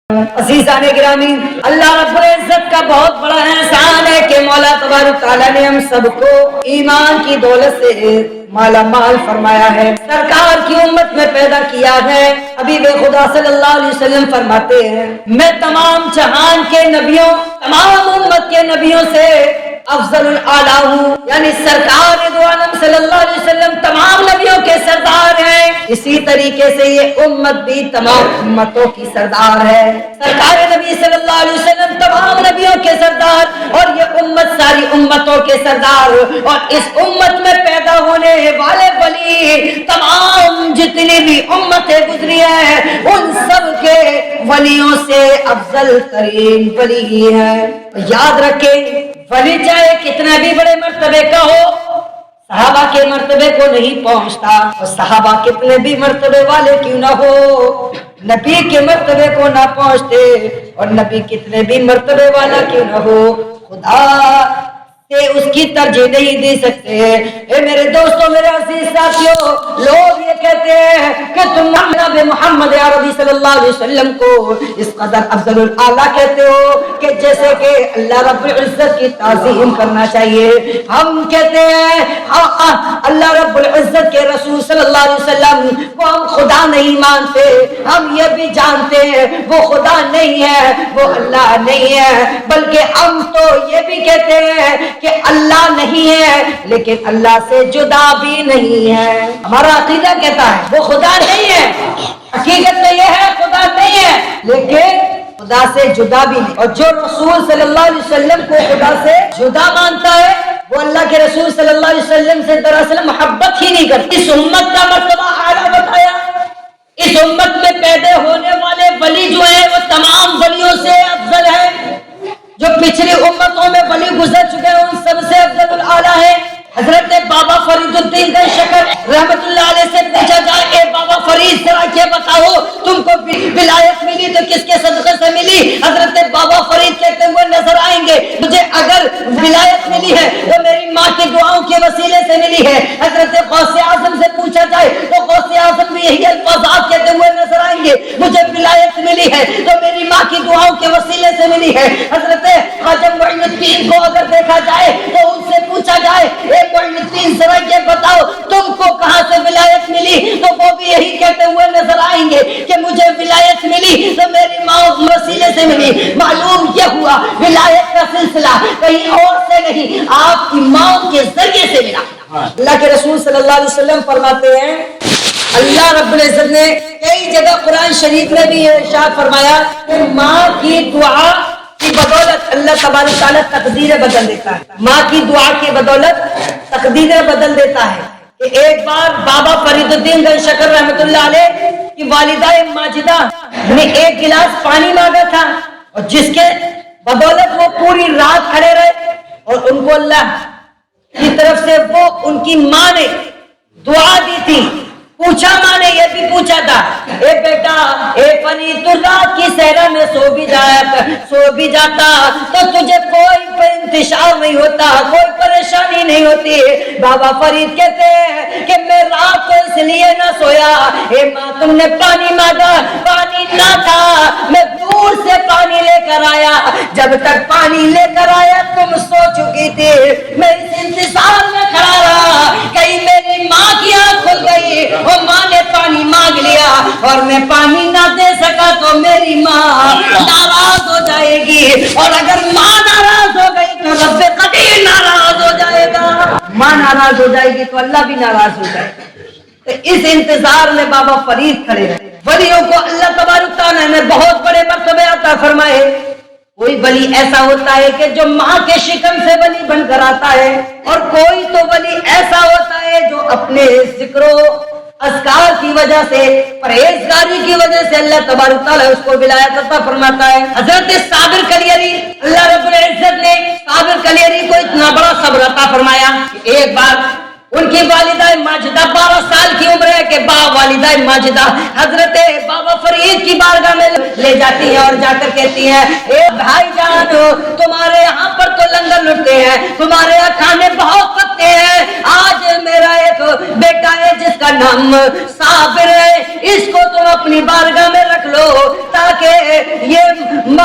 عزیزان گرامی، اللہ رب العزت کا بہت بڑا احسان ہے کہ مولا تبارک تعالیٰ نے ہم سب کو ایمان کی دولت سے مالا مال فرمایا ہے، سرکار کی امت میں پیدا کیا ہے۔ حبیب خدا صلی اللہ علیہ وسلم فرماتے ہیں، میں تمام جہان کے نبیوں، تمام امت کے نبیوں سے افضل الاعلیٰ ہوں، یعنی سرکار دو عالم صلی اللہ علیہ وسلم تمام نبیوں کے سردار ہیں، اسی طریقے سے یہ امت بھی تمام امتوں کی سردار ہے۔ سرکار نبی صلی اللہ علیہ وسلم تمام نبیوں کے سردار اور یہ امت ساری امتوں کے سردار، اور اس امت میں پیدا ہونے والے ولی تمام جتنی بھی امتیں گزری ہیں ان سب کے ولیوں سے افضل ترین ولی ہی ہے۔ یاد رکھیں، ولی چاہے کتنا بھی بڑے مرتبے کا ہو، صحابہ کے مرتبے کو نہیں پہنچتا، اور صحابہ کتنے بھی مرتبے والے کیوں نہ ہو نبی کے مرتبے کو نہ پہنچتے، اور نبی کتنے بھی مرتبے والا کیوں نہ ہو خدا سے اس کی ترجیح نہیں دے سکتے۔ اے میرے دوستوں، میرے عزیز ساتھیوں، لوگ یہ کہتے ہیں کہ تم جناب محمد عربی صلی اللہ علیہ وسلم کو اس قدر افضل الاعلیٰ کہتے ہو کہ جیسے کہ اللہ رب العزت کی تعظیم کرنا چاہیے۔ ہم کہتے ہیں اللہ رب العزت کے رسول صلی اللہ علیہ وسلم وہ ہم خدا نہیں مانتے، ہم یہ بھی جانتے ہیں وہ خدا نہیں ہے، وہ اللہ نہیں ہے، بلکہ ہم تو یہ بھی کہتے ہیں کہ اللہ نہیں ہے لیکن اللہ سے جدا بھی نہیں ہے۔ ہمارا عقیدہ کہتا ہے وہ خدا نہیں ہے، حقیقت میں یہ ہے خدا نہیں ہے لیکن خدا سے جدا بھی نہیں، اور جو رسول صلی اللہ علیہ وسلم کو خدا سے جدا مانتا ہے وہ اللہ کے رسول صلی اللہ علیہ وسلم سے دراصل محبت ہی نہیں کرتی۔ اس امت کا مرتبہ اعلیٰ بتایا، اس امت میں پیدا ہونے والے ولی جو ہے وہ تمام ولیوں سے افضل ہے، جو پچھلی امتوں میں ولی گزر چکے ہیں ان سب سے افضل الاعلیٰ ہے۔ حضرت بابا فرید الدین شکر رحمت اللہ علیہ سے پوچھا جائے کہ بابا فرید ذرا یہ بتاؤ تم کو ولایت ملی تو کس کے صدقے سے ملی؟ حضرت بابا فرید کہتے ہوئے نظر آئیں گے مجھے اگر ولایت ملی ہے تو میری ماں کی دعاؤں کے وسیلے سے ملی ہے۔ حضرت غوث اعظم سے پوچھا جائے تو غوث اعظم بھی یہی الفاظات کہتے ہوئے نظر آئیں گے مجھے ولایت ملی ہے تو میری ماں کی دعاؤں کے وسیلے سے ملی ہے۔ حضرت خواجہ معین الدین کو اگر دیکھا جائے تو ان سے پوچھا جائے معین الدین ذرا یہ بتاؤ تم کو کہاں سے ولایت ملی تو وہ بھی یہی کہتے ہوئے نظر آئیں گے کہ مجھے ولایت ملی تو میری ماں وسیلے سے ملی۔ معلوم یہ ہوا ولایت کا سلسلہ کہیں اور سے نہیں، آپ کی ماں کے ذریعے سے ملا۔ اللہ کے رسول صلی اللہ علیہ وسلم فرماتے ہیں، اللہ رب العزت نے کئی جگہ قرآن شریف میں بھی ارشاد فرمایا کہ ماں کی دعا کی بدولت اللہ تبارک تعالیٰ تقدیریں بدل دیتا ہے۔ ماں کی دعا کی بدولت تقدیریں بدل دیتا ہے۔ کہ ایک بار بابا فرید الدین شکر رحمت اللہ علیہ کی والدہ ماجدہ نے ایک گلاس پانی مانگا تھا، اور جس کے بدولت وہ پوری رات کھڑے رہے، اور ان کو اللہ کی طرف سے وہ ان کی ماں نے دعا دی تھی۔ پوچھا ماں نے یہ بھی پوچھا تھا، اے بیٹا اے فنی تو رات کی صحرا میں سو بھی جاتا تو تجھے کوئی انتشار نہیں ہوتا، کوئی پریشانی نہیں ہوتی۔ بابا فرید کہتے ہیں کہ میں رات کو اس لیے نہ سویا، اے ماں تم نے پانی مانگا، پانی نہ تھا، میں دور سے پانی لے کر آیا، جب تک پانی لے کر آیا تم سو چکی تھی، میں اس انتظار میں کھڑا رہا کہیں میری ماں کی آنکھ کھل گئی اور ماں نے پانی مانگ لیا اور میں پانی نہ دے سکا تو میری ماں ناراض ہو جائے گی، اور اگر ماں ناراض ہو گئی تو رب قدیر ناراض ہو جائے گا، ماں ناراض ہو جائے گی تو اللہ بھی ناراض ہو جائے گا۔ تو اس انتظار میں بابا فرید کھڑے رہے۔ ولیوں کو اللہ تبارک تعالیٰ نے بہت بڑے مرتبے عطا فرمائے۔ کوئی ولی ایسا ہوتا ہے کہ جو ماں کے شکم سے ولی بن کر آتا ہے، اور کوئی تو ولی ایسا ہوتا ہے جو اپنے ذکر و اذکار کی وجہ سے، پرہیزگاری کی وجہ سے اللہ تبارک تعالیٰ اس کو ولایت عطا فرماتا ہے۔ حضرت صابر کلیری، اللہ رب العزت نے صابر کلیری کو اتنا بڑا صبر عطا فرمایا کہ ایک بار ان کی والدہ ماجدہ 12 سال کی عمر ہے کہ والدہ ماجدہ حضرت بابا فرید کی بارگاہ میں لے جاتی ہیں اور جا کر کہتی ہیں، اے بھائی جان تمہارے یہاں پر تو لنگر لٹتے ہیں، تمہارے یہاں کھانے بہت پکتے ہیں، آج میرا ایک بیٹا ہے جس کا نام صابر ہے، اس کو تم اپنی بارگاہ میں رکھ لو تاکہ یہ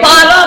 12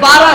12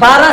12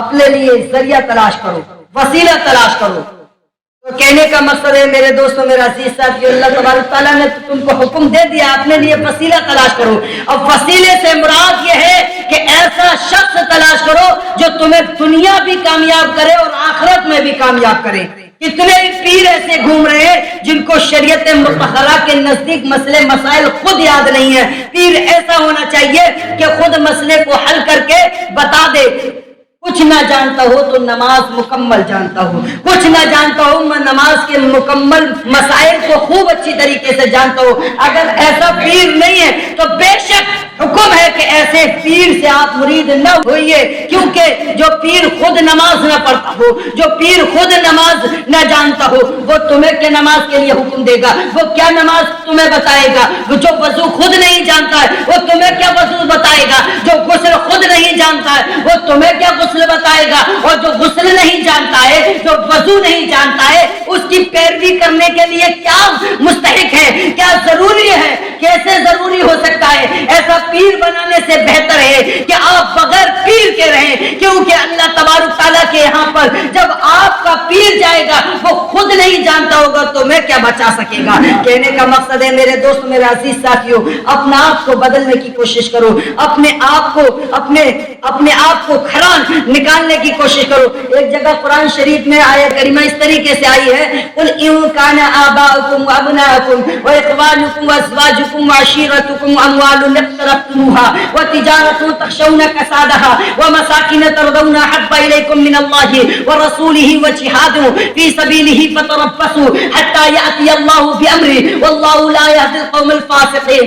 اپنے لیے ذریعہ تلاش کرو، وسیلہ تلاش کرو۔ تو کہنے کا مقصد ہے میرے دوستوں، میرے عزیز ساتھیو، اللہ تبارک تعالیٰ نے تم کو حکم دے دیا اپنے لیے وسیلہ تلاش کرو۔ اب وسیلے سے مراد یہ ہے کہ ایسا شخص تلاش کرو جو تمہیں دنیا بھی کامیاب کرے اور آخرت میں بھی کامیاب کرے۔ کتنے پیر ایسے گھوم رہے ہیں جن کو شریعت مطہرہ کے نزدیک مسئلے مسائل خود یاد نہیں ہے۔ پیر ایسا ہونا چاہیے کہ خود مسئلے کو حل کر کے بتا دے۔ کچھ نہ جانتا ہو تو نماز مکمل جانتا ہو، کچھ نہ جانتا ہو میں نماز کے مکمل مسائل کو خوب اچھی طریقے سے جانتا ہو۔ اگر ایسا پیر نہیں ہے تو بے شک حکم ہے کہ ایسے پیر سے آپ مرید نہ ہوئیے، کیونکہ جو پیر خود نماز نہ پڑھتا ہو، جو پیر خود نماز نہ جانتا ہو، وہ تمہیں کیا نماز کے لیے حکم دے گا؟ وہ کیا نماز تمہیں بتائے گا؟ وہ جو وضو خود نہیں جانتا ہے وہ تمہیں کیا وضو بتائے گا؟ جو غسل خود نہیں جانتا ہے وہ تمہیں کیا غسل بتائے گا؟ اور جو غسل نہیں جانتا ہے، جو وضو نہیں جانتا ہے، اس کی پیروی کرنے کے لیے کیا مستحق ہے، کیا ضروری ہے، کیسے ضروری ہو سکتا ہے؟ ایسا پیر بنانے سے بہتر ہے کہ آپ بغیر پیر کے رہیں، کیونکہ اللہ تبارک تعالیٰ کے یہاں پر جب آپ کا پیر جائے گا وہ خود نہیں جانتا ہوگا تو میں کیا بچا سکے گا؟ کہنے کا مقصد ہے میرے دوست، میرے عزیز ساتھیوں، اپنا آپ کو بدلنے کی کوشش کرو، اپنے آپ کو کھڑا نکالنے کی کوشش کرو۔ ایک جگہ قرآن شریف میں آیت کریمہ اس طریقے سے آئی ہے، قل ان کان آباؤکم وابناؤکم واخوانکم وازواجکم وعشیرتکم اموال اقترفتموها وتجارة تخشون كسادها ومساكن ترضون احب اليكم من الله ورسوله وجهاد في سبيله فتربصوا حتى يأتي الله بأمره والله لا يهدي القوم الفاسقين۔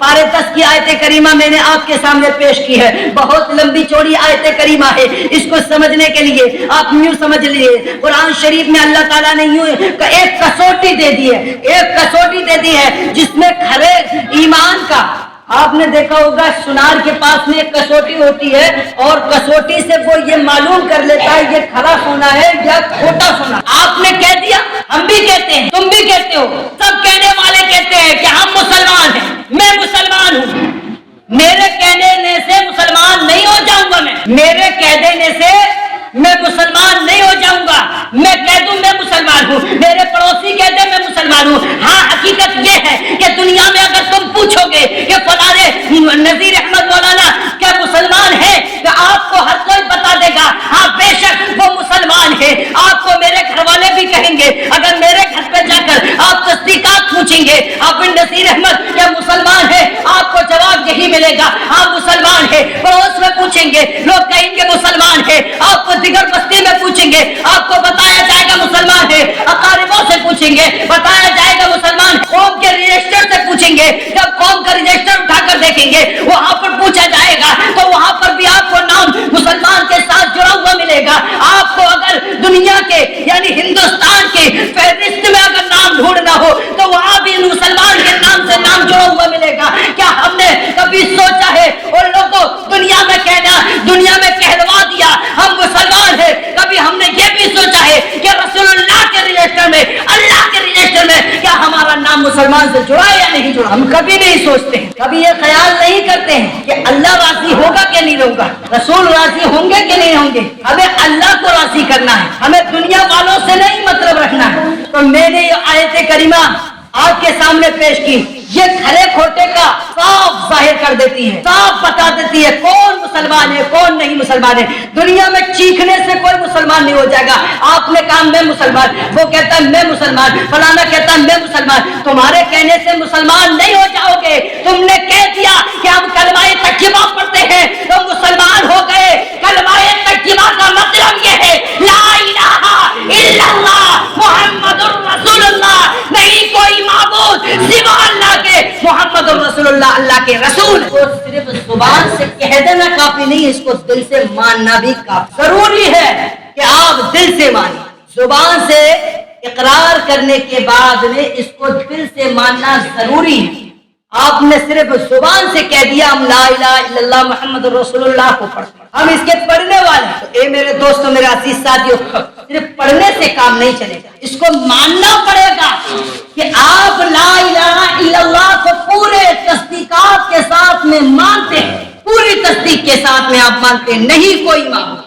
پارے 10 کی آیت کریمہ میں نے آپ کے سامنے پیش کی ہے، بہت لمبی چوڑی آیت کریمہ ہے، اس کو سمجھنے کے لیے آپ یوں سمجھ لیجیے، قرآن شریف میں اللہ تعالیٰ نے یوں ایک کسوٹی دے دی ہے، ایک کسوٹی دے دی ہے جس میں کھرے ایمان کا، آپ نے دیکھا ہوگا سنار کے پاس میں ایک کسوٹی ہوتی ہے اور کسوٹی سے وہ یہ معلوم کر لیتا ہے یہ کھرا سونا ہے یا کھوٹا سونا۔ آپ نے کہہ دیا، ہم بھی کہتے ہیں، تم بھی کہتے ہو، سب کہنے والے کہتے ہیں کہ ہم مسلمان ہیں، میں مسلمان ہوں، میرے کہنے سے مسلمان نہیں ہو جاؤں گا، میرے کہہ دینے سے میں مسلمان نہیں ہو جاؤں گا، میں کہہ دوں میں مسلمان ہوں، میرے پڑوسی کہہ دے میں مسلمان ہوں۔ ہاں حقیقت یہ ہے کہ دنیا میں اگر تم پوچھو گے کہ فلانے نذیر احمد مولانا کیا مسلمان ہے تو آپ کو ہر کوئی بتا دے گا ہاں بے شک وہ مسلمان ہے۔ آپ کو میرے گھر والے بھی کہیں گے، اگر میرے گھر پہ جا کر آپ تصدیقات پوچھیں گے آپ نذیر احمد کیا مسلمان ہے، آپ کو جواب یہی ملے گا ہاں مسلمان ہے۔ پڑوس میں پوچھیں گے لوگ کہیں گے مسلمان ہے، آپ کو دیگر بستی میں پوچھیں گے آپ کو بتایا جائے گا مسلمان ہے، اقاربوں سے پوچھیں گے بتایا جائے گا مسلمان، قوم کے رجسٹر سے پوچھیں گے، جب قوم کا رجسٹر اٹھا کر دیکھیں گے وہاں پر پوچھا جائے گا تو وہاں پر بھی آپ کو نام مسلمان کے ساتھ جڑا ہوا ملے گا۔ آپ کو اگر دنیا کے یعنی ہندوستان کی فہرست میں اگر نام ڈھونڈنا ہو تو وہاں بھی مسلمان کے نام سے نام جڑا ہوا ملے گا۔ کیا ہم نے کبھی سوچا ہے اور لوگوں دنیا میں کہلوا دیا ہم مسلمان ہیں، کبھی ہم نے یہ بھی سوچا ہے کہ رسول اللہ کے رجسٹر میں، اللہ کے رجسٹر میں کیا ہمارا نام مسلمان سے جڑا ہے یا نہیں جڑا؟ ہم کبھی نہیں سوچتے ہیں، کبھی یہ خیال نہیں کرتے ہیں کہ اللہ راضی ہوگا کہ نہیں ہوگا، رسول راضی ہوں گے کہ نہیں ہوں گے۔ ہمیں اللہ کو راضی کرنا ہے، ہمیں دنیا والوں سے نہیں مطلب رکھنا ہے۔ تو میں نے یہ آیت کریمہ آپ کے سامنے پیش کی، یہ کھرے کھوٹے کا صاف ظاہر کر دیتی ہے، صاف بتا دیتی ہے کون مسلمان ہے کون نہیں مسلمان ہے۔ دنیا میں چیخنے سے کوئی مسلمان نہیں ہو جائے گا۔ آپ نے کہا میں مسلمان، وہ کہتا ہے میں مسلمان، فلانا کہتا ہے میں مسلمان، تمہارے کہنے سے مسلمان نہیں ہو جاؤ گے۔ تم نے کہہ دیا کہ ہم کلمہ طیبہ پڑھتے ہیں تو مسلمان ہو گئے۔ کلمہ طیبہ کا مطلب یہ ہے لا الہ الا اللہ محمد الرسول اللہ، نہیں کوئی معبود سوا اللہ کے، محمد رسول اللہ اللہ کے رسول۔ وہ صرف زبان سے کہہ دینا کافی نہیں، اس کو دل سے ماننا بھی کافی ضروری ہے کہ آپ دل سے مانیں۔ زبان سے اقرار کرنے کے بعد میں اس کو دل سے ماننا ضروری ہے۔ آپ نے صرف زبان سے کہہ دیا ہم لا الہ الا اللہ محمد رسول اللہ کو پڑھتے ہیں، ہم اس کے پڑھنے والے ہیں، تو اے میرے دوستوں میرے عزیز ساتھیوں، صرف پڑھنے سے کام نہیں چلے گا، اس کو ماننا پڑے گا کہ آپ لا الہ الا اللہ کو پورے تصدیقات کے ساتھ میں مانتے ہیں، پوری تصدیق کے ساتھ میں آپ مانتے ہیں، نہیں کوئی معبود